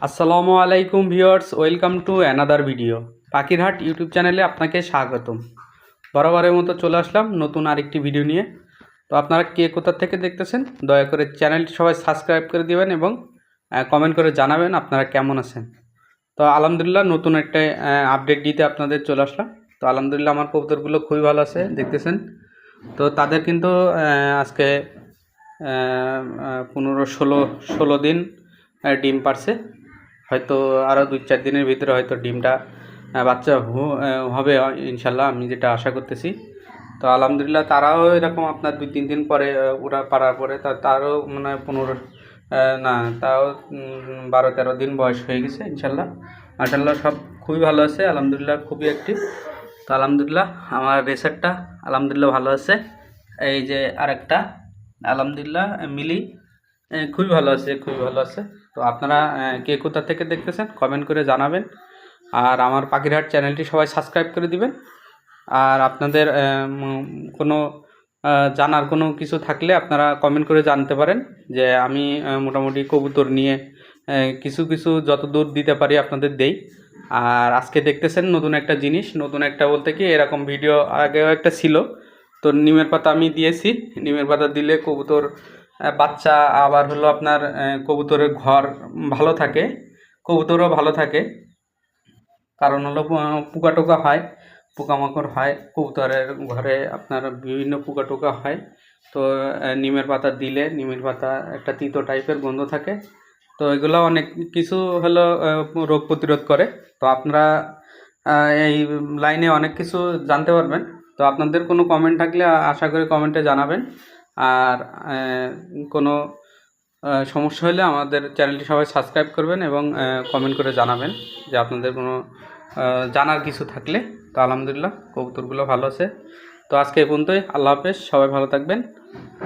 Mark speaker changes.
Speaker 1: আসসালামু আলাইকুম viewers, welcome to another video. পাখিরহাট YouTube চ্যানেলে আপনাকে স্বাগতম। বরাবরের মতো চলে আসলাম নতুন আরেকটি ভিডিও নিয়ে। তো আপনারা কে কোথা থেকে দেখতেছেন দয়া করে চ্যানেলটি সবাই সাবস্ক্রাইব করে দিবেন এবং কমেন্ট করে জানাবেন আপনারা কেমন আছেন। তো আলহামদুলিল্লাহ নতুন একটা আপডেট দিতে আপনাদের চলে আসলাম। তো আলহামদুলিল্লাহ আমার কবুতরগুলো খুবই ভালো আছে দেখতেছেন। তো তাদের কিন্তু আজকে 15-16 দিন ডিম পারছে। হয়তো আরও 2-4 দিনের ভিতরে হয়তো ডিমটা বাচ্চা হবে ইনশাল্লাহ, আমি যেটা আশা করতেছি। তো আলহামদুলিল্লাহ তারাও এরকম আপনার 2-3 দিন পরে ওরা পারার পরে তারও মানে 15 না তাও 12-13 দিন বয়স হয়ে গেছে ইনশাল্লাহ। মাশাল্লাহ সব খুবই ভালো আছে আলহামদুলিল্লাহ, খুবই অ্যাক্টিভ। তো আলহামদুলিল্লাহ আমার রেসারটা আলহামদুলিল্লাহ ভালো আছে। এই যে আরেকটা আলহামদুলিল্লাহ মিলি খুবই ভালো আছে, খুবই ভালো আছে। তো আপনারা কে কোথা থেকে দেখতেছেন কমেন্ট করে জানাবেন। আর আমার পাখিরহাট চ্যানেলটি সবাই সাবস্ক্রাইব করে দিবেন। আর আপনাদের কোনো জানার কোনো কিছু থাকলে আপনারা কমেন্ট করে জানতে পারেন, যে আমি মোটামুটি কবুতর নিয়ে কিছু কিছু যতদূর দিতে পারি আপনাদের দেই। আর আজকে দেখতেছেন নতুন একটা জিনিস, নতুন একটা বলতে কি এরকম ভিডিও আগেও একটা ছিল। তো নিমের পাতা আমি দিয়েছি, নিমের পাতা দিলে কবুতর বাচ্চা আবার হলো আপনার কবুতরের ঘর ভালো থাকে, কবুতরও ভালো থাকে। কারণ হলো পোকা টোকা হয়, পোকামাকড় হয় কবুতরের ঘরে, আপনার বিভিন্ন পোকা টোকা হয়। তো নিমের পাতা দিলে, নিমের পাতা একটা তিতো টাইপের গন্ধ থাকে। তো এগুলো অনেক কিছু হলো রোগ প্রতিরোধ করে। তো আপনারা এই লাইনে অনেক কিছু জানতে পারবেন। তো আপনাদের কোনো কমেন্ট থাকলে আশা করি কমেন্টে জানাবেন। আর কোনো সমস্যা হলে আমাদের চ্যানেলটি সবাই সাবস্ক্রাইব করবেন এবং কমেন্ট করে জানাবেন যে আপনাদের কোনো জানার কিছু থাকলে। তো আলহামদুলিল্লাহ কবুতরগুলো ভালো আছে। তো আজকে এই পর্যন্তই, আল্লাহ হাফেজ, সবাই ভালো থাকবেন।